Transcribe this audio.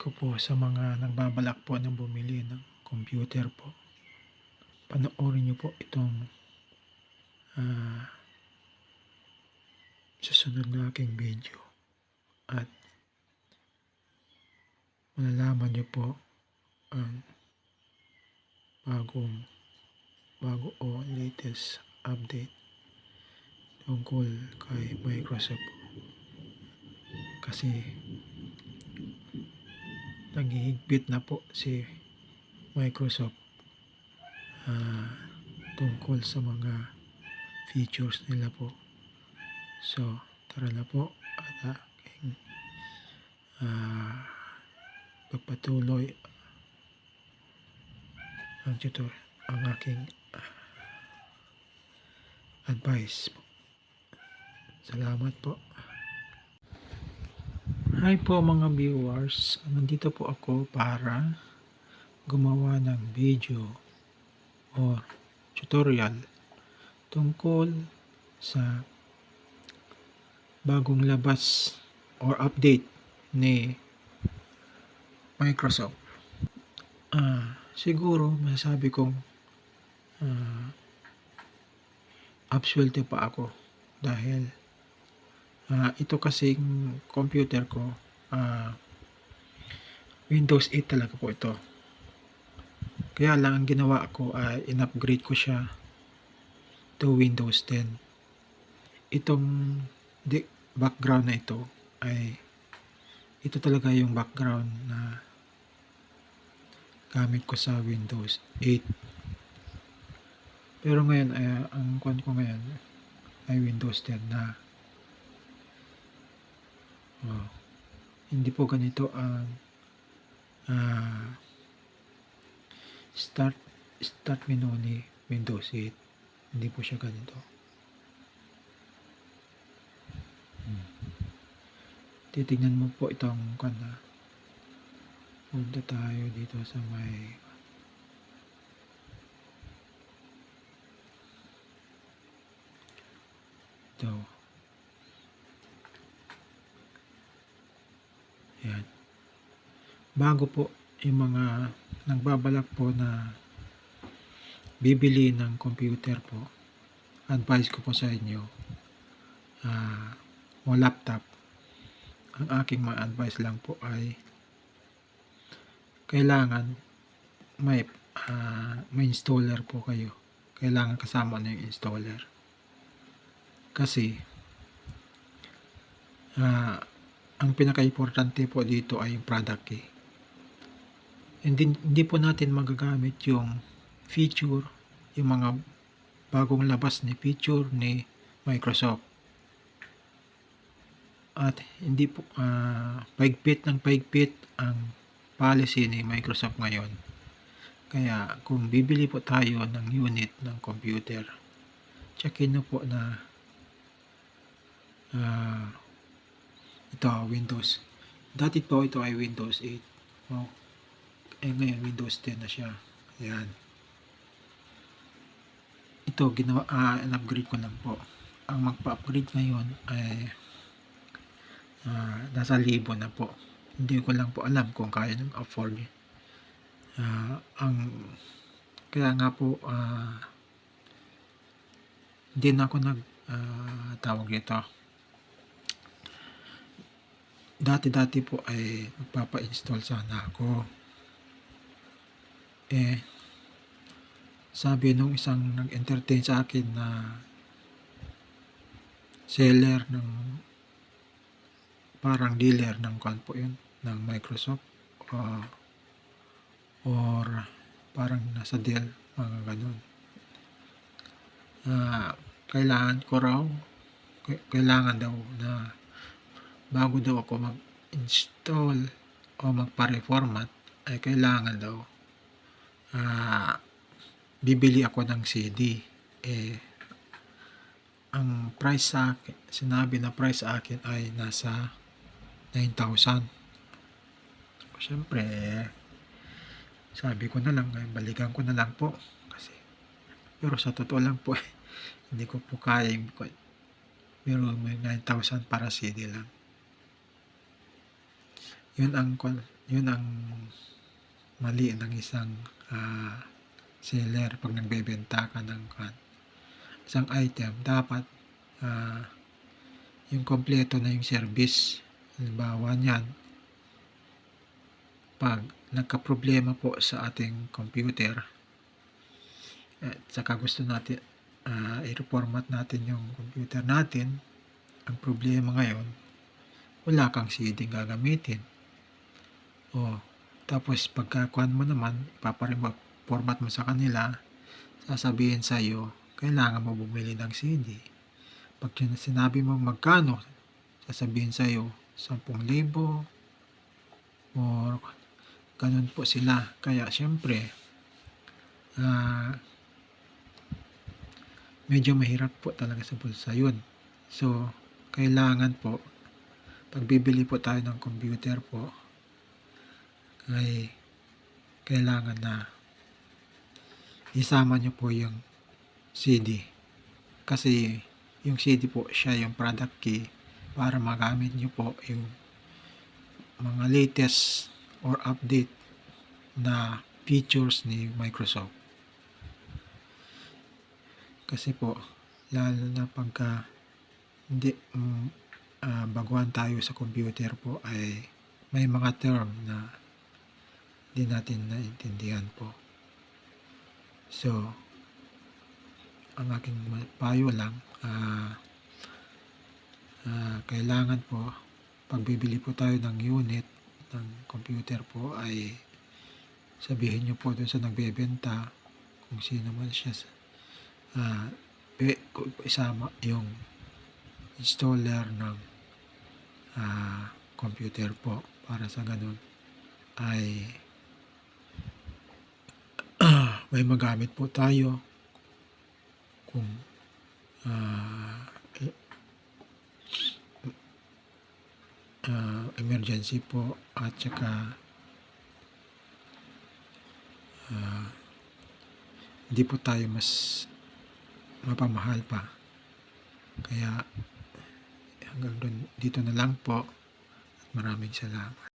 ko po sa mga nagbabalak po ng bumili ng computer po. Panoorin niyo po itong ah, susunod na aking video at malalaman niyo po ang bago o latest update tungkol kay Microsoft po. Kasi naghihigpit na po si Microsoft tungkol sa mga features nila po. So, tara na po at aking pagpatuloy ang aking advice po. Salamat po. Hi po mga viewers, nandito po ako para gumawa ng video o tutorial tungkol sa bagong labas or update ni Microsoft. Siguro masasabi kong absuelte pa ako dahil ito kasing computer ko Windows 8 talaga po ito. Kaya lang ang ginawa ko ay in-upgrade ko siya to Windows 10. Itong background na ito ay ito talaga yung background na gamit ko sa Windows 8. Pero ngayon ay ang kuwan ko ngayon ay Windows 10 na. Hindi po ganito ang start menu ni Windows 8. Hindi po siya ganito. Titignan mo po itong kana. Punta tayo dito sa may ito. Yan. Bago po yung mga nagbabalak po na bibili ng computer po, advice ko po sa inyo o laptop, ang aking mga advice lang po ay kailangan may installer po kayo. Kailangan kasama na yung installer. Kasi ang pinaka-importante po dito ay yung product key. Hindi po natin magagamit yung feature, yung mga bagong labas ni feature ni Microsoft. At hindi po paigpit ang policy ni Microsoft ngayon. Kaya kung bibili po tayo ng unit ng computer, checkin nyo po na ito Windows. Dati po ito ay Windows 8. Ngayon Windows 10 na siya. Ayan. Ito in-upgrade ko lang po. Ang magpa-upgrade ngayon ay nasa 1,000 na po. Hindi ko lang po alam kung kaya nang afford. Kaya nga po hindi na ako tawag dito. Dati po ay magpapa-install sana ako. Sabi nung isang nag-entertain sa akin na seller ng parang dealer ng po yun, ng Microsoft or parang nasa Dell, mga ganun. Kailangan daw na bago daw ako mag-install o magpa-reformat ay kailangan daw bibili ako ng CD. Ang price sa akin, sinabi na price sa akin ay nasa 9,000. Siyempre sabi ko na lang, balikan ko na lang po kasi, pero sa totoo lang po hindi ko po kaya pero may 9,000 para CD lang. Yun ang Yun ang mali ng isang seller pag nagbebenta ka ng isang item. Dapat yung kompleto na yung service. Halimbawa niyan, pag nagka-problema po sa ating computer at saka gusto natin i-reformat natin yung computer natin, ang problema ngayon, wala kang CD gagamitin. Tapos pagkakuan mo naman, ipapareformat mo sa kanila, sasabihin sa iyo, kailangan mo bumili ng CD. Pag sinabi mo magkano, sasabihin sa iyo, 10,000 or ganun po sila. Kaya syempre, medyo mahirap po talaga sa bulsa yun. So, kailangan po, pag bibili po tayo ng computer po, ay kailangan na isama nyo po yung CD. Kasi yung CD po, siya yung product key para magamit nyo po yung mga latest or update na features ni Microsoft. Kasi po, lalo na pagka hindi baguhan tayo sa computer po, ay may mga term na hindi natin naintindihan po. So, ang aking payo lang, kailangan po, pag bibili po tayo ng unit ng computer po, ay sabihin nyo po dun sa nagbebenta, kung sino man siya, isama yung installer ng computer po, para sa ganun ay may magamit po tayo kung emergency po, at saka hindi po tayo mas mapamahal pa. Kaya hanggang dito na lang po, at maraming salamat.